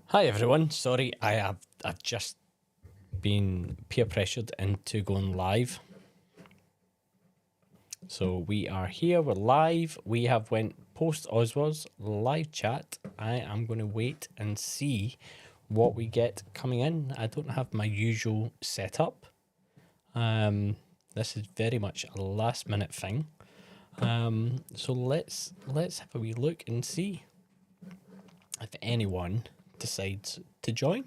Hi everyone, sorry I've just been peer pressured into going live. So we are here, we're live, we have went post OWSA live chat. I am going to wait and see what we get coming in. I don't have my usual setup. This is very much a last minute thing. So let's have a wee look and see if anyone decides to join,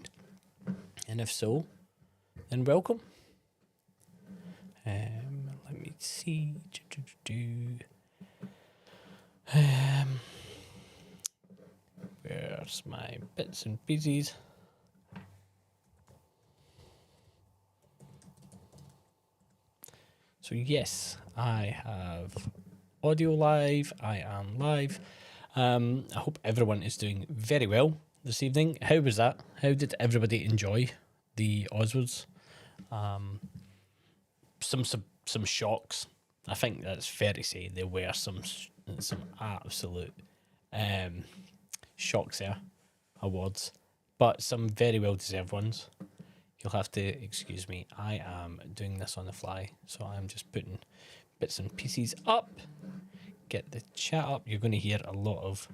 and if so, then welcome. Let me see. Where's my bits and pieces? So yes, I have audio live. I am live. I hope everyone is doing very well this evening. How was that? How did everybody enjoy the OWSA? Some shocks. I think that's fair to say there were some absolute shocks there, awards, but some very well deserved ones. You'll have to excuse me. I am doing this on the fly, so I'm just putting bits and pieces up. Get the chat up. You're going to hear a lot of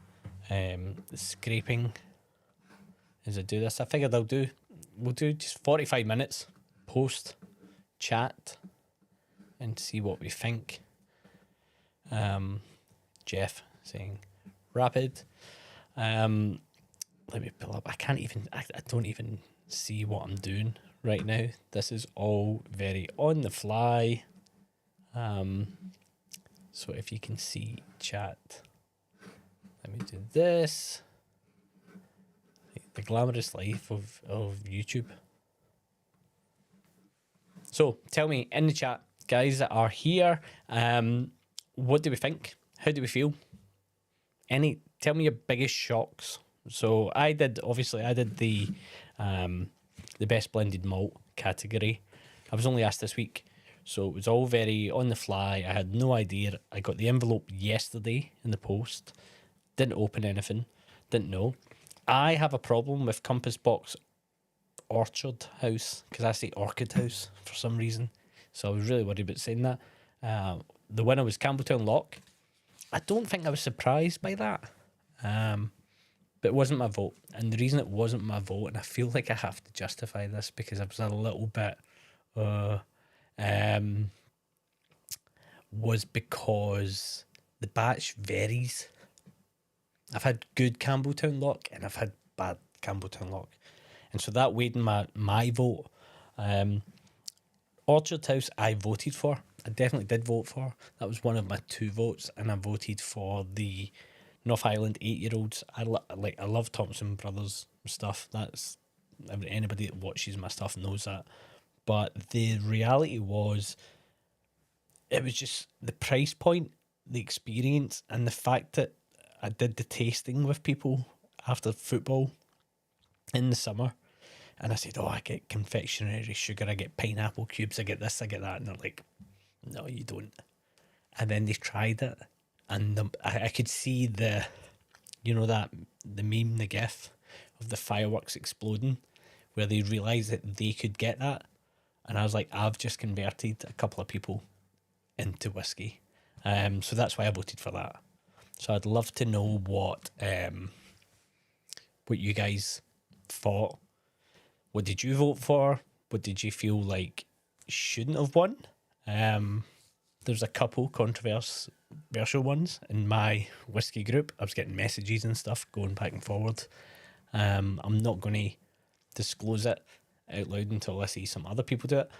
scraping as I do this. I figured we'll do just 45 minutes post chat and see what we think. Jeff saying rapid. Let me pull up. I don't even see what I'm doing right now. This is all very on the fly. So if you can see chat, let me do this. The glamorous life of YouTube. So tell me in the chat, guys that are here, what do we think? How do we feel? Tell me your biggest shocks. So I did the best blended malt category. I was only asked this week, so it was all very on the fly. I had no idea. I got the envelope yesterday in the post. Didn't open anything. Didn't know. I have a problem with Compass Box Orchard House because I say Orchid House for some reason. So I was really worried about saying that. The winner was Campbelltown Lock. I don't think I was surprised by that. But it wasn't my vote. And the reason it wasn't my vote, and I feel like I have to justify this because I was a little bit was because the batch varies. I've had good Campbelltown Lock and I've had bad Campbelltown Lock. And so that weighed in my vote. Orchard House I voted for. I definitely did vote for. That was one of my 2 votes, and I voted for the North Island 8-year-olds. I love Thompson Brothers stuff. That's anybody that watches my stuff knows that. But the reality was, it was just the price point, the experience, and the fact that I did the tasting with people after football in the summer. And I said, I get confectionery sugar, I get pineapple cubes, I get this, I get that. And they're like, no, you don't. And then they tried it. And I could see the meme, the gif of the fireworks exploding, where they realised that they could get that. And I was like, I've just converted a couple of people into whiskey. So that's why I voted for that. So I'd love to know what you guys thought. What did you vote for? What did you feel like shouldn't have won? There's a couple controversial ones in my whiskey group. I was getting messages and stuff going back and forward. I'm not going to disclose it out loud until I see some other people do it.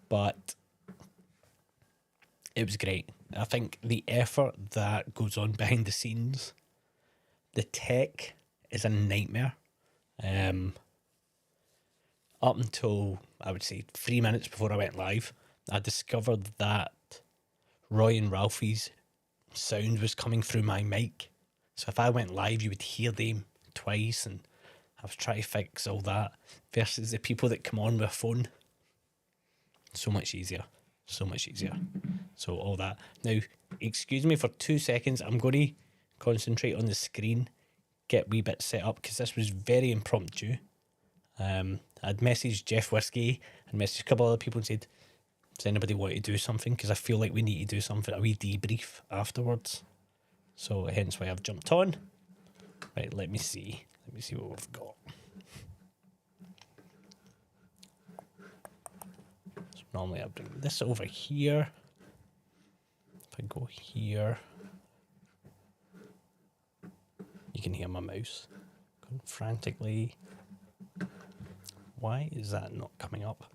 But it was great. I think the effort that goes on behind the scenes, the tech is a nightmare. Up until, I would say, 3 minutes before I went live, I discovered that Roy and Ralphie's sound was coming through my mic. So if I went live, you would hear them twice, and I was trying to fix all that versus the people that come on with a phone. So much easier. So much easier. So all that. Now, excuse me for 2 seconds. I'm going to concentrate on the screen, get wee bit set up, because this was very impromptu. I'd messaged Jeff Whiskey and messaged a couple other people and said, does anybody want to do something? Because I feel like we need to do something, a wee debrief afterwards. So hence why I've jumped on. Right, let me see. Let me see what we've got. So normally I bring this over here. If I go here, you can hear my mouse going frantically. Why is that not coming up?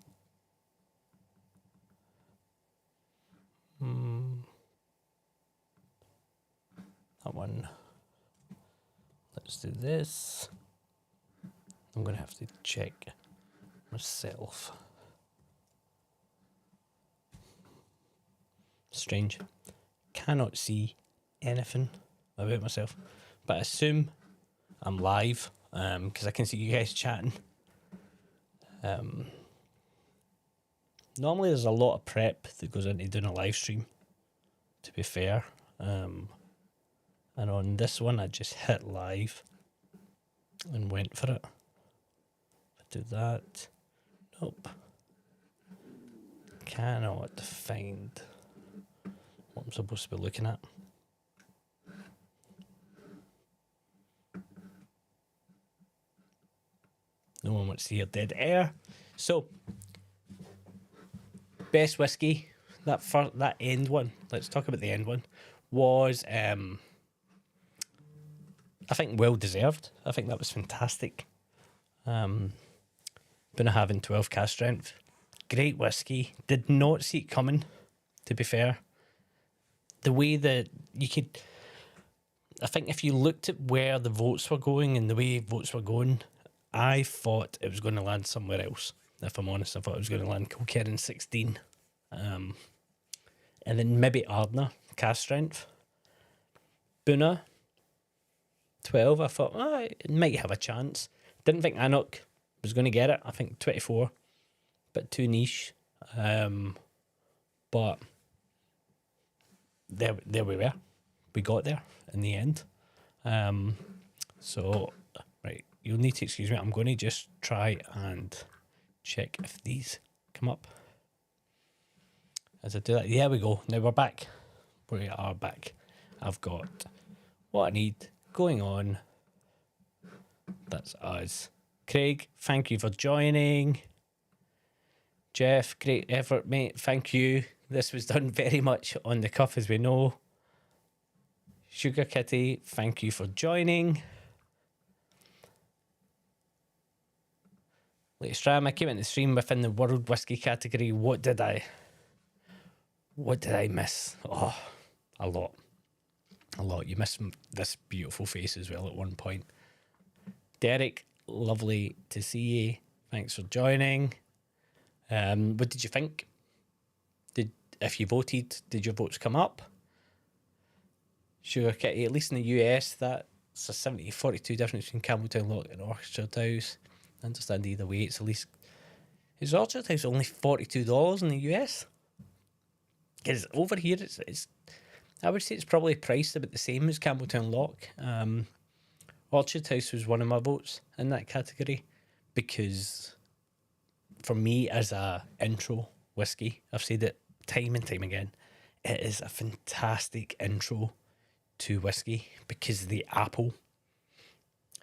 That one. Let's do this. I'm going to have to check myself. Strange. Cannot see anything about myself, but I assume I'm live because I can see you guys chatting. Normally there's a lot of prep that goes into doing a live stream, to be fair. And on this one, I just hit live and went for it. If I do that, nope. Cannot find what I'm supposed to be looking at. No one wants to hear dead air. So, best whiskey, that end one, let's talk about the end one, was I think well deserved. I think that was fantastic. Been having 12 cask strength. Great whiskey. Did not see it coming, to be fair. The way that you could, I think if you looked at where the votes were going and the way votes were going, I thought it was going to land somewhere else. If I'm honest, I thought it was going to land Kilkerran 16. And then maybe Ardnah, cask strength. Boona, 12, I thought, it might have a chance. Didn't think Anok was going to get it. I think 24, bit too niche. But there we were. We got there in the end. So, right, you'll need to excuse me. I'm going to just try and check if these come up. As I do that, there we go. Now we're back. We are back. I've got what I need going on. That's us. Craig, thank you for joining. Jeff, great effort, mate. Thank you. This was done very much on the cuff, as we know. Sugar Kitty, thank you for joining. Latest Ram, I came in the stream within the World Whiskey category. What did I miss? Oh, a lot. A lot. You miss this beautiful face as well at one point. Derek, lovely to see you. Thanks for joining. What did you think? If you voted, did your votes come up? Sugar Kitty, at least in the US, that's a 70-42 difference between Campbelltown Lock and Orchard House. I understand either way, it's at least... Is Orchard House only $42 in the US? Because over here, it's I would say it's probably priced about the same as Campbelltown Lock. Orchard House was one of my votes in that category because for me as a intro whiskey, I've said it time and time again, it is a fantastic intro to whiskey because the apple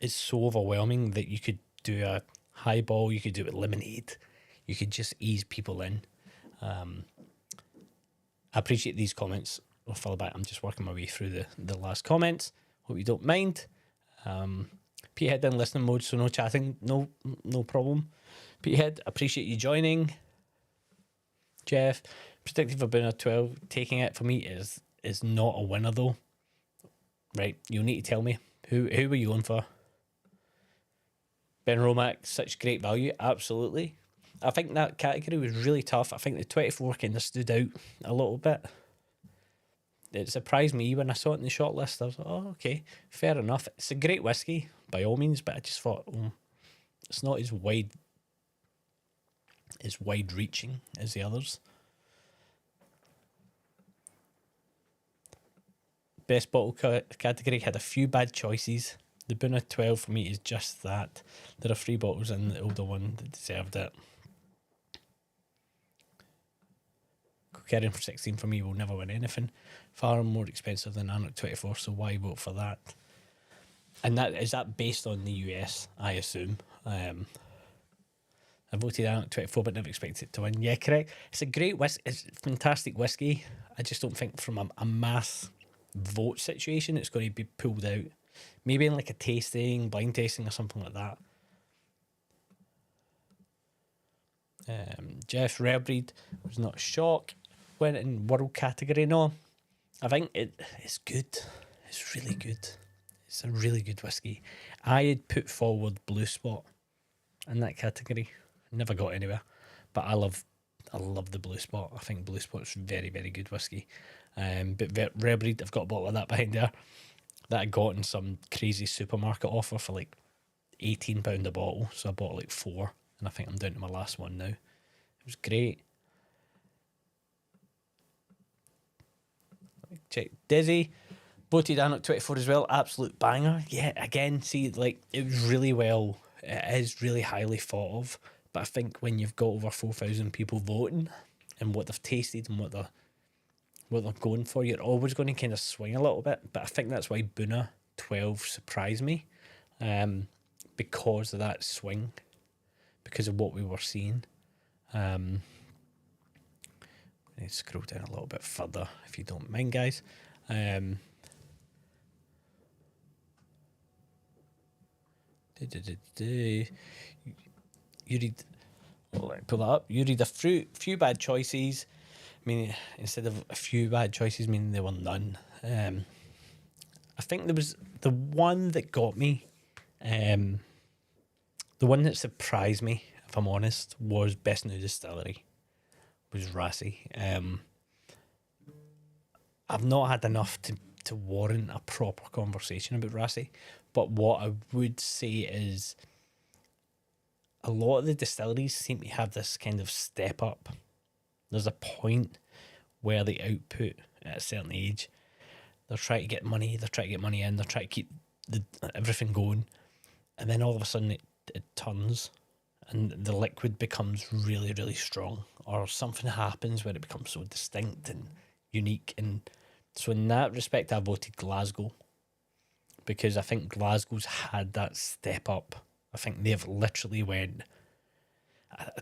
is so overwhelming that you could do a highball, you could do it with lemonade, you could just ease people in. I appreciate these comments. I'll follow back. I'm just working my way through the last comments. Hope you don't mind. Petehead in listening mode, so no chatting, no problem. Petehead, appreciate you joining. Jeff, predicted for Boona 12. Taking it for me is not a winner though. Right, you'll need to tell me who were you going for? Ben Romack, such great value, absolutely. I think that category was really tough. I think the 24 kind of stood out a little bit. It surprised me when I saw it in the short list. I was like, oh, okay, fair enough. It's a great whiskey, by all means, but I just thought, it's not as wide-reaching as the others. best bottle category had a few bad choices. The Buna 12 for me is just that. There are 3 bottles in the older one that deserved it. Carrying for 16 for me will never win anything. Far more expensive than Anarch 24, so why vote for that? And that based on the US, I assume. I voted Anarch 24 but never expected it to win. Yeah, correct. It's a great whiskey. It's fantastic whiskey. I just don't think from a mass vote situation it's going to be pulled out. Maybe in like a tasting, blind tasting or something like that. Jeff Rare Breed was not a shock. Went in world category, no. I think it's good. It's really good. It's a really good whiskey. I had put forward Blue Spot in that category. Never got anywhere. But I love the Blue Spot. I think Blue Spot's very, very good whiskey. But Rare Breed, I've got a bottle of that behind there that I got in some crazy supermarket offer for like £18 a bottle. So I bought like 4, and I think I'm down to my last one now. It was great. Check Dizzy voted Anarch 24 as well. Absolute banger. Yeah, again, see, like, it was really well. It is really highly thought of. But I think when you've got over 4,000 people voting and what they've tasted and what they're going for, you're always going to kind of swing a little bit. But I think that's why Buna 12 surprised me, because of that swing, because of what we were seeing. Let's scroll down a little bit further, if you don't mind, guys. You read, well, let me pull that up. You read a few bad choices. I mean, instead of a few bad choices, meaning there were none. I think there was the one that got me, the one that surprised me, if I'm honest, was Best New Distillery. Was Rassi. I've not had enough to warrant a proper conversation about Rassi, but what I would say is a lot of the distilleries seem to have this kind of step up. There's a point where the output at a certain age, they're trying to get money in, they're trying to keep everything going, and then all of a sudden it turns and the liquid becomes really, really strong, or something happens where it becomes so distinct and unique. And so in that respect, I voted Glasgow, because I think Glasgow's had that step up. I think they've literally went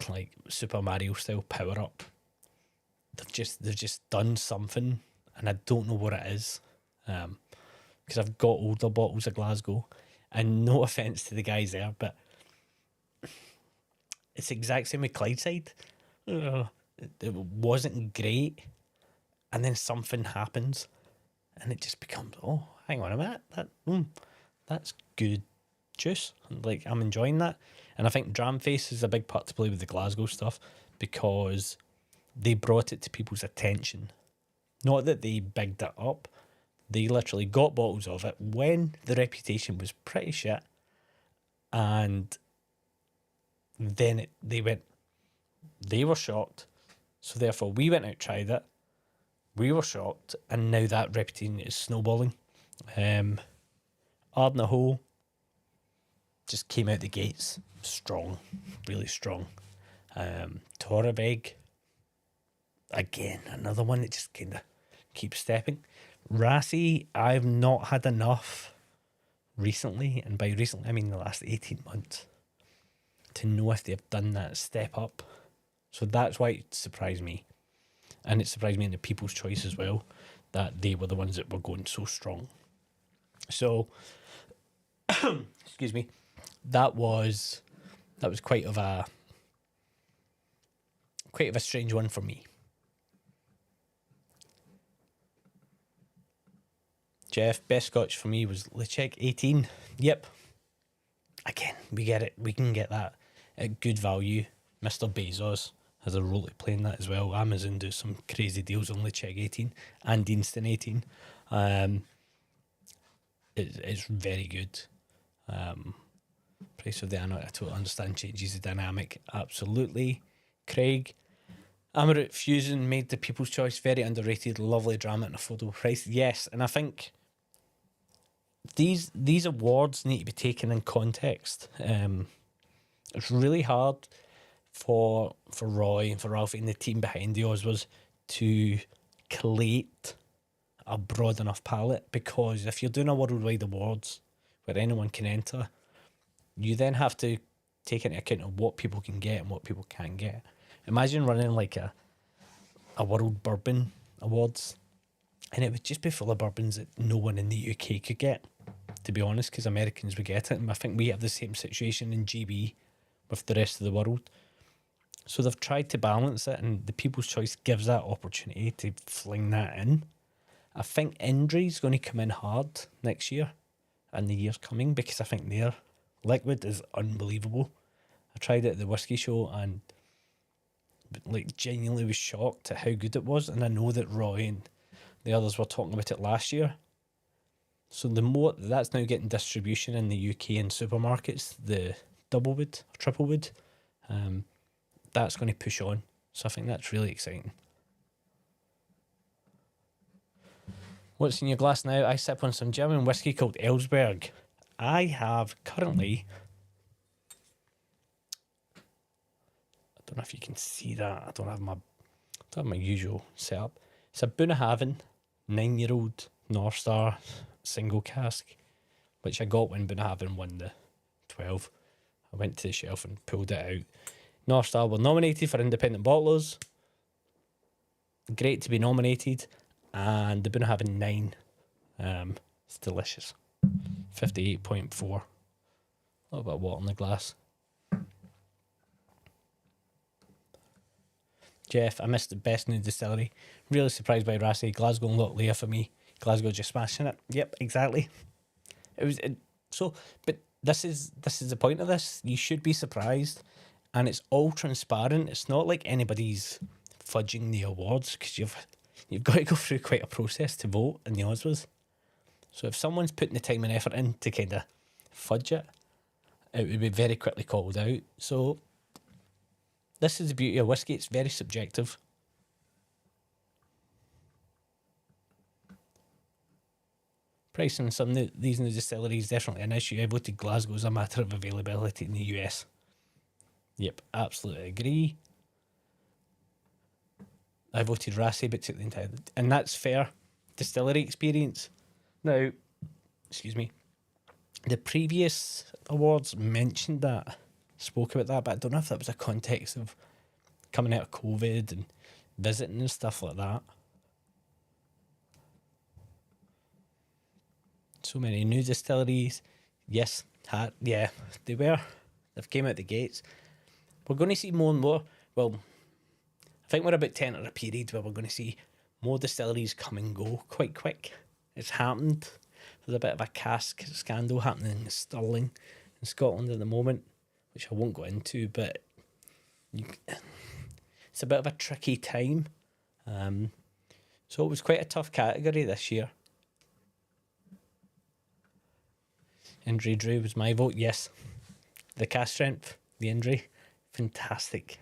like Super Mario style power up. They've just done something, and I don't know what it is, because I've got older bottles of Glasgow, and no offense to the guys there, but it's the exact same with Clydeside. It wasn't great, and then something happens, and it just becomes, oh, hang on a minute, that's good juice. Like, I'm enjoying that. And I think Dramface is a big part to play with the Glasgow stuff, because they brought it to people's attention. Not that they bigged it up. They literally got bottles of it when the reputation was pretty shit, and then they were shocked, so therefore we went out, tried it, we were shocked, and now that reputation is snowballing. Ardna Hole just came out the gates strong, really strong. Torabeg, again, another one that just kind of keeps stepping. Rassi, I've not had enough recently, and by recently I mean the last 18 months, to know if they've done that step up. So that's why it surprised me. And it surprised me in the People's Choice as well, that they were the ones that were going so strong. So, excuse me, that was quite of a strange one for me. Jeff, best Scotch for me was Lechek 18. Yep. Again, we get it. We can get that at good value. Mr. Bezos has a role to play in that as well. Amazon do some crazy deals on Lechek 18 and Deanston 18. It's very good. Price of the Anarch, I totally understand, changes the dynamic. Absolutely. Craig, Amaret Fusion made the People's Choice very underrated, lovely drama at an affordable price. Yes, and I think these awards need to be taken in context. It's really hard for Roy and for Ralphie and the team behind the OWSAs to collate a broad enough palette, because if you're doing a worldwide awards where anyone can enter, you then have to take into account of what people can get and what people can't get. Imagine running like a World Bourbon Awards, and it would just be full of bourbons that no one in the UK could get, to be honest, because Americans would get it. And I think we have the same situation in GB with the rest of the world. So they've tried to balance it, and the People's Choice gives that opportunity to fling that in. I think Indry's going to come in hard next year and the years coming, because I think their liquid is unbelievable. I tried it at the whiskey show and like genuinely was shocked at how good it was, and I know that Roy and the others were talking about it last year. So the more that's now getting distribution in the UK in supermarkets, the double wood or triple wood, that's going to push on. So I think that's really exciting. What's in your glass now? I sip on some German whiskey called Ellsberg. I have currently, I don't know if you can see that. I don't have my usual setup. It's a Bunnahabhain 9-year-old North Star single cask, which I got when Bunnahabhain won the 12. I went to the shelf and pulled it out. North Star were nominated for independent bottlers. Great to be nominated. And the Bunnahabhain 9, it's delicious. 58.4. A little bit of water in the glass. Jeff, I missed the best new distillery. Really surprised by Rassy. Glasgow and Loch Leah for me. Glasgow just smashing it. Yep, exactly. But this is the point of this. You should be surprised, and it's all transparent. It's not like anybody's fudging the awards, because you've got to go through quite a process to vote in the OWSAs. So if someone's putting the time and effort in to kind of fudge it, it would be very quickly called out. So this is the beauty of whiskey. It's very subjective. Pricing some of these new distilleries is definitely an issue. I voted Glasgow as a matter of availability in the US. Yep, absolutely agree. I voted Rassy, but took the entire... And that's fair. Distillery experience. Now, excuse me, the previous awards mentioned that, spoke about that, but I don't know if that was a context of coming out of COVID and visiting and stuff like that. So many new distilleries. Yes, yeah, they were. They've came out the gates. We're going to see more and more. Well, I think we're about to enter a period where we're going to see more distilleries come and go quite quick. It's happened. There's a bit of a cask scandal happening in Stirling in Scotland at the moment, which I won't go into, but it's a bit of a tricky time. So it was quite a tough category this year. Indry Drew was my vote, yes. The cask strength, the Indry, fantastic.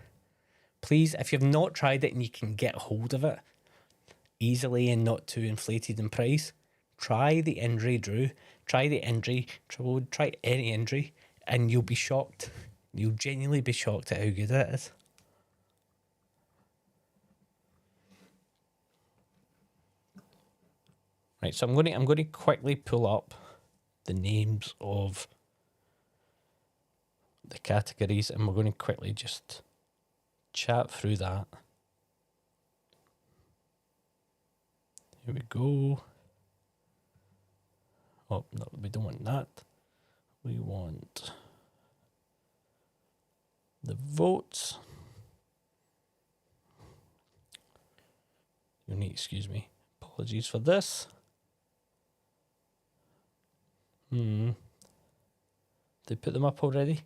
Please, if you've not tried it and you can get hold of it easily and not too inflated in price, try the Indry Drew, try the Indry Triple, try any Indry, and you'll be shocked. You'll genuinely be shocked at how good it is. Right, so I'm going to quickly pull up the names of the categories, and we're going to quickly just chat through that. Here we go. Oh, no, we don't want that. We want the votes. You need, excuse me, apologies for this. They put them up already?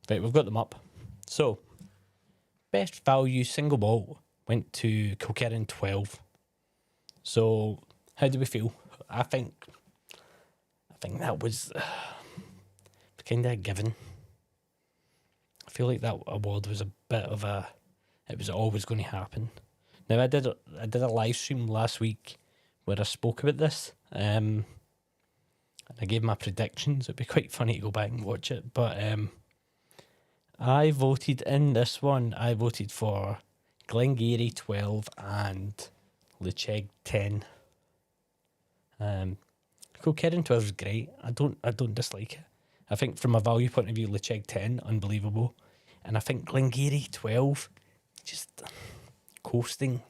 Right, we've got them up. So, best value single malt went to Kilkerran 12. So, how do we feel? I think that was kind of a given. I feel like that award was a bit of a it was always going to happen. Now I did a live stream last week where I spoke about this. And I gave my predictions. It'd be quite funny to go back and watch it. But I voted in this one. I voted for Glengarry 12 and Lecheg 10. Kilkerran 12 is great. I don't dislike it. I think from a value point of view, Lecheg 10, unbelievable. And I think Glengarry 12, just coasting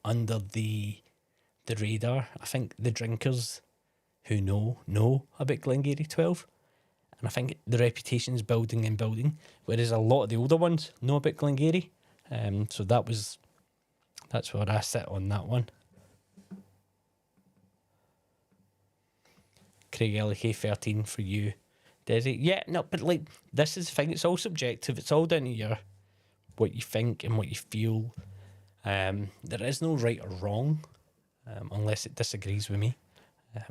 under the radar. I think the drinkers who know about Glengarry 12. And I think the reputation's building and building. Whereas a lot of the older ones know about Glengarry. So that's where I sit on that one. Craig LK 13 for you, Desi. Yeah, no, but like this is the thing. It's all subjective. It's all down to what you think and what you feel. There is no right or wrong, unless it disagrees with me. It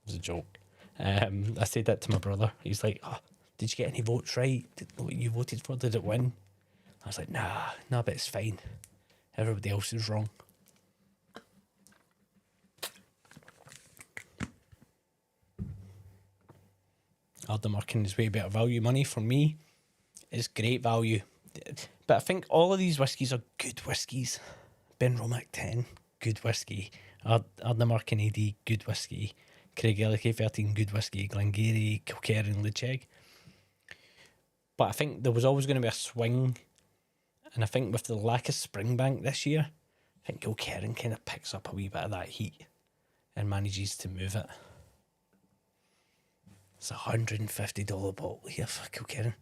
was a joke. I said that to my brother. He's like, "Oh, did you get any votes right? What you voted for, did it win?" I was like, nah, but it's fine. Everybody else is wrong. Ardnamurchan is way better value. Money for me is great value. But I think all of these whiskies are good whiskies. Benromac 10, good whiskey. Ardnamurchan AD, good whiskey. Craig LK 13, good whiskey. Glengarry, Kilkerran, Lecheg. But I think there was always going to be a swing. And I think with the lack of Springbank this year, I think Kilkerran kind of picks up a wee bit of that heat and manages to move it. It's $150 bottle here for Kilkerran.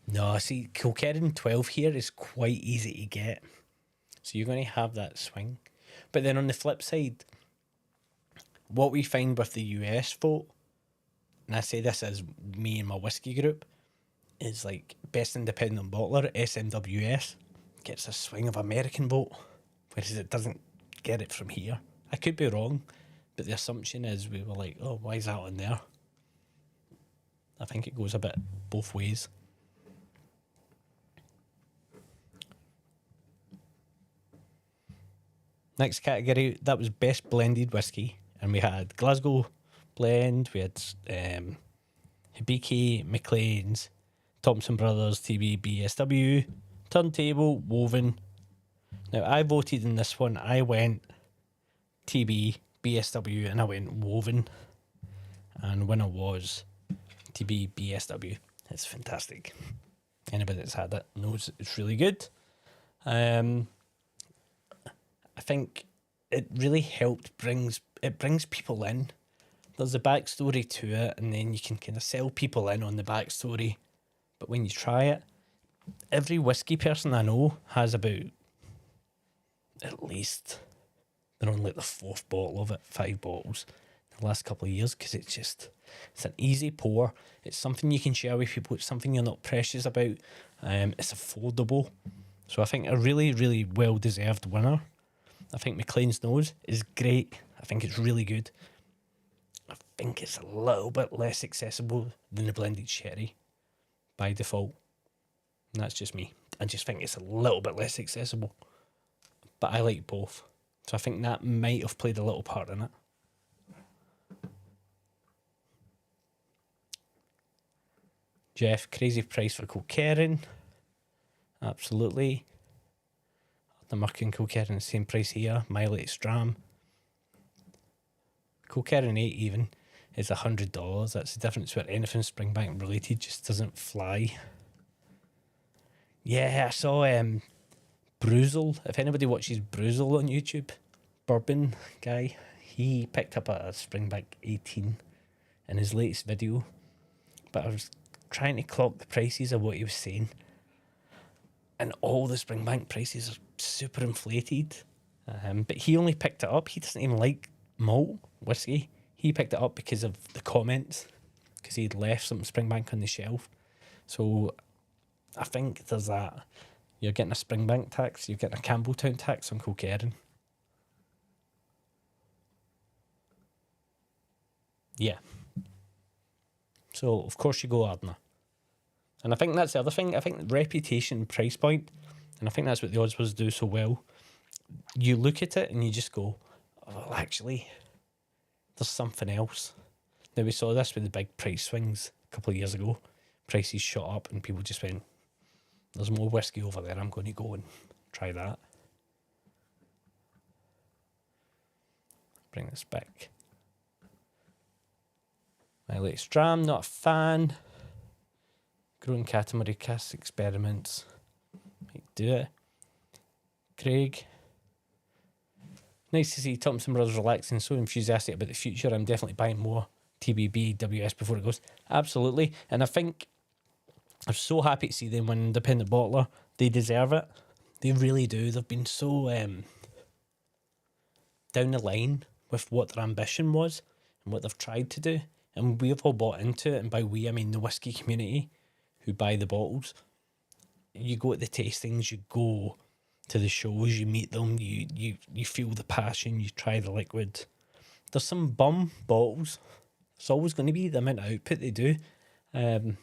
No, see, Kilkerran 12 here is quite easy to get. So you're going to have that swing. But then on the flip side, what we find with the US vote, and I say this as me and my whiskey group, is like best independent bottler, SMWS, gets a swing of American vote, whereas it doesn't get it from here. I could be wrong, but the assumption is we were like, oh, why is that on there? I think it goes a bit both ways. Next category, that was best blended whiskey. And we had Glasgow blend, we had Hibiki, McLean's, Thompson Brothers, TB, BSW, Turntable, Woven. Now, I voted in this one. I went TB, BSW, and I went Woven. And winner was TB, BSW. It's fantastic. Anybody that's had it knows it's really good. I think it really helped brings people in. There's a backstory to it, and then you can kind of sell people in on the backstory. But when you try it, every whiskey person I know has about at least, they're on like the 4th bottle of it, 5 bottles in the last couple of years, because it's an easy pour. It's something you can share with people. It's something you're not precious about. It's affordable. So I think a really, really well-deserved winner. I think McLean's Nose is great. I think it's really good. I think it's a little bit less accessible than the blended sherry by default. And that's just me. I just think it's a little bit less accessible. But I like both. So I think that might have played a little part in it. Jeff, crazy price for Kilkerran. Absolutely. The Ardnamurchan Kilkerran, same price here. Miley Stram. Kilkerran 8 even is $100. That's the difference where anything Springbank related just doesn't fly. Yeah, I saw Bruzel. If anybody watches Bruzel on YouTube, bourbon guy, he picked up a Springbank 18 in his latest video. But I was trying to clock the prices of what he was saying. And all the Springbank prices are super inflated. But he only picked it up. He doesn't even like malt whiskey. He picked it up because of the comments, because he'd left some Springbank on the shelf. So I think there's that. You're getting a Springbank tax, you're getting a Campbelltown tax on Kilkerran. Yeah. So, of course, you go Ardna. And I think that's the other thing. I think reputation, price point And I think that's what the OWSA do so well. You look at it and you just go, oh, well, actually, there's something else. Now, we saw this with the big price swings a couple of years ago. Prices shot up and people just went, there's more whiskey over there, I'm going to go and try that. Bring this back. My latest dram, not a fan. Growing Catamaran Cask Experiments. Might do it. Craig. Nice to see Thompson Brothers relaxing, so enthusiastic about the future. I'm definitely buying more TBB WS before it goes. Absolutely. And I think I'm so happy to see them win Independent Bottler. They deserve it. They really do. They've been so down the line with what their ambition was and what they've tried to do. And we've all bought into it. And by we, I mean the whiskey community who buy the bottles. You go to the tastings, you go to the shows, you meet them, you feel the passion, you try the liquid. There's some bum bottles. It's always going to be the amount of output they do. There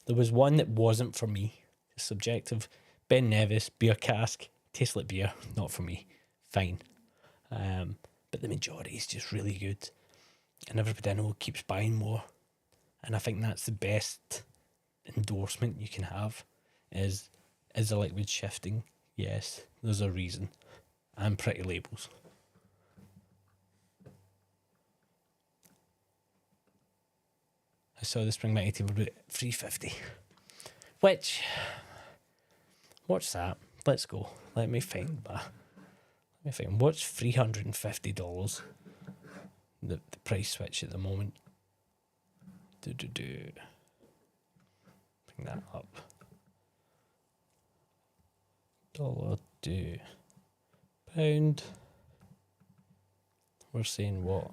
was one that wasn't for me. It's subjective. Ben Nevis, beer cask, tastes like beer, not for me. Fine. But the majority is just really good. And everybody I know keeps buying more. And I think that's the best endorsement you can have is the liquid shifting. Yes, there's a reason. And pretty labels. I saw the Spring Mighty for about $3.50. Which, what's that? Let's go. Let me find that. What's $350? The price switch at the moment. Bring that up. Dollar to pound. We're saying what?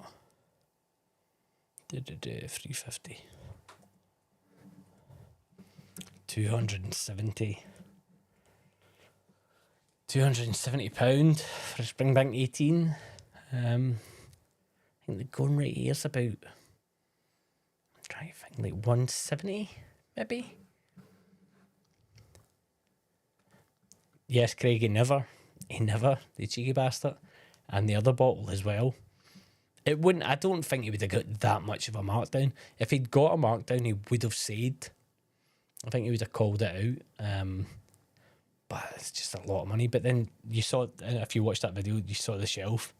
350. 270. £270 for a Springbank 18. I think the going rate here is about, I'm trying to think, like 170 maybe. Yes, Craig, he never, the cheeky bastard. And the other bottle as well. It wouldn't, I don't think he would have got that much of a markdown. If he'd got a markdown, he would have said, I think he would have called it out. But it's just a lot of money. But then you saw, if you watched that video, you saw the shelf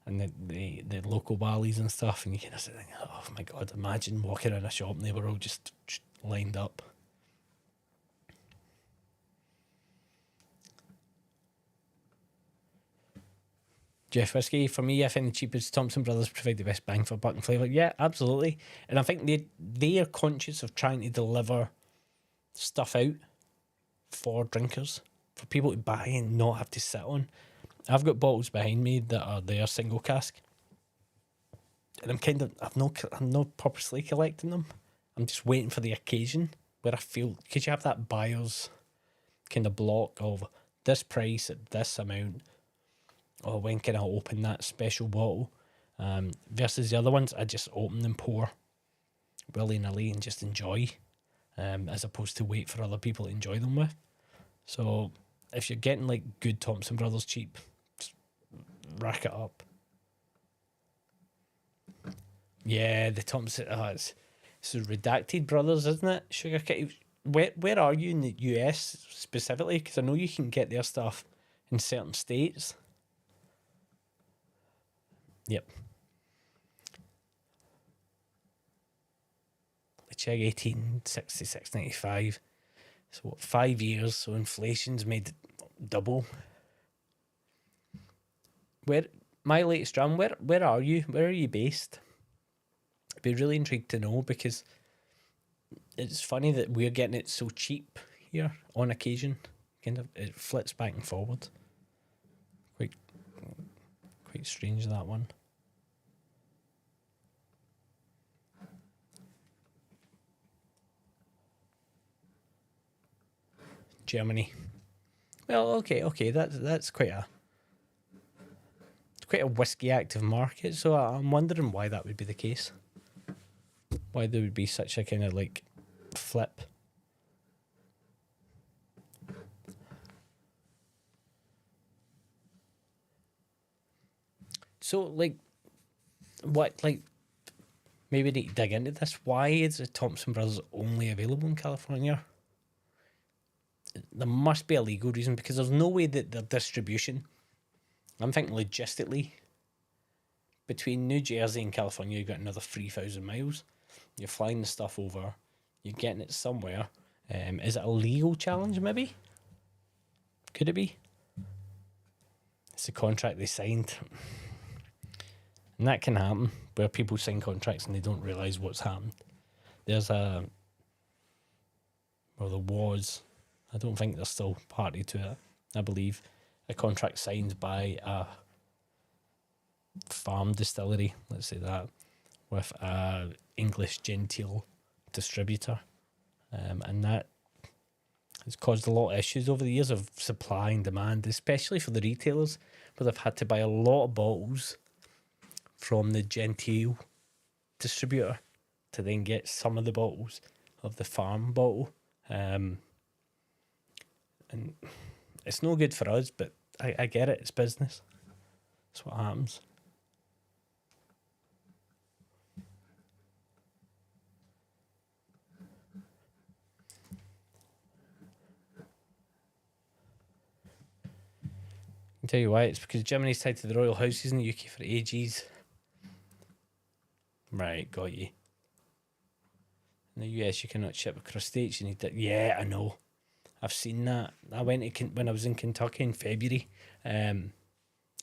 and the local barleys and stuff, and you kind of think, oh my God, imagine walking in a shop and they were all just lined up. Jeff Whiskey, for me, I think the cheapest Thompson Brothers provide the best bang for buck and flavour. Yeah, absolutely. And I think they are conscious of trying to deliver stuff out for drinkers, for people to buy and not have to sit on. I've got bottles behind me that are their single cask. And I'm not purposely collecting them. I'm just waiting for the occasion where I feel, because you have that buyer's kind of block of this price at this amount, or when can I open that special bottle, versus the other ones, I just open and pour willy-nilly and just enjoy, as opposed to wait for other people to enjoy them with. So if you're getting like good Thompson Brothers cheap, just rack it up. Yeah, the Thompson, it's the Redacted Brothers, isn't it? Sugar Kitty. Where are you in the US specifically? Because I know you can get their stuff in certain states. Yep. The Cheg 18, 66.95. So what, 5 years, so inflation's made double. My latest dram, where are you? Where are you based? I'd be really intrigued to know, because it's funny that we're getting it so cheap here on occasion. Kind of, it flips back and forward. Quite strange, that one. Germany. Well, okay, that's quite a whiskey active market, so I'm wondering why that would be the case. Why there would be such a kind of like flip. So, like, what, like, maybe need to dig into this. Why is the Thompson Brothers only available in California? There must be a legal reason, because there's no way that their distribution, I'm thinking logistically, between New Jersey and California, you've got another 3,000 miles. You're flying the stuff over, you're getting it somewhere. Is it a legal challenge, maybe? Could it be? It's a contract they signed. And that can happen, where people sign contracts and they don't realise what's happened. There was, I don't think there's still party to it, I believe, a contract signed by a farm distillery, let's say that, with a English genteel distributor. And that has caused a lot of issues over the years of supply and demand, especially for the retailers, where they've had to buy a lot of bottles from the genteel distributor to then get some of the bottles of the farm bottle. And it's no good for us, but I get it, it's business. That's what happens. I can tell you why. It's because Germany's tied to the royal houses in the UK for ages. Right, got you. In the US, you cannot ship across states. You need that. Yeah, I know. I've seen that. I went to when I was in Kentucky in February. It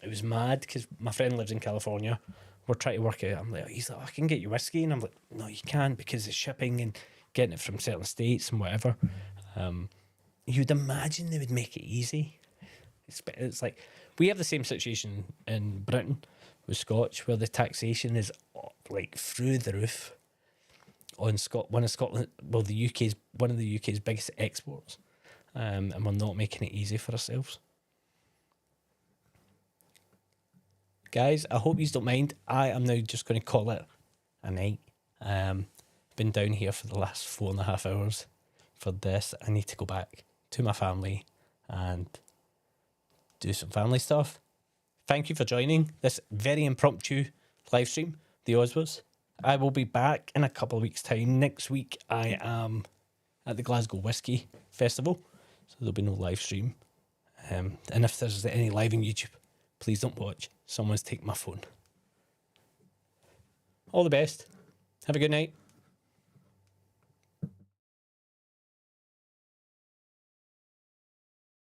was mad because my friend lives in California. We're trying to work it out. I'm like, he's like, I can get you whiskey, and I'm like, no, you can't, because of shipping and getting it from certain states and whatever. You'd imagine they would make it easy. It's like we have the same situation in Britain with Scotch, where the taxation is like through the roof on one of the UK's one of the UK's biggest exports, and we're not making it easy for ourselves. Guys, I hope you don't mind. I am now just going to call it a night. Been down here for the last 4.5 hours for this. I need to go back to my family and do some family stuff. Thank you for joining this very impromptu live stream, the OWSA. I will be back in a couple of weeks' time. Next week, I am at the Glasgow Whisky Festival, so there'll be no live stream. And if there's any live on YouTube, please don't watch. Someone's taken my phone. All the best. Have a good night.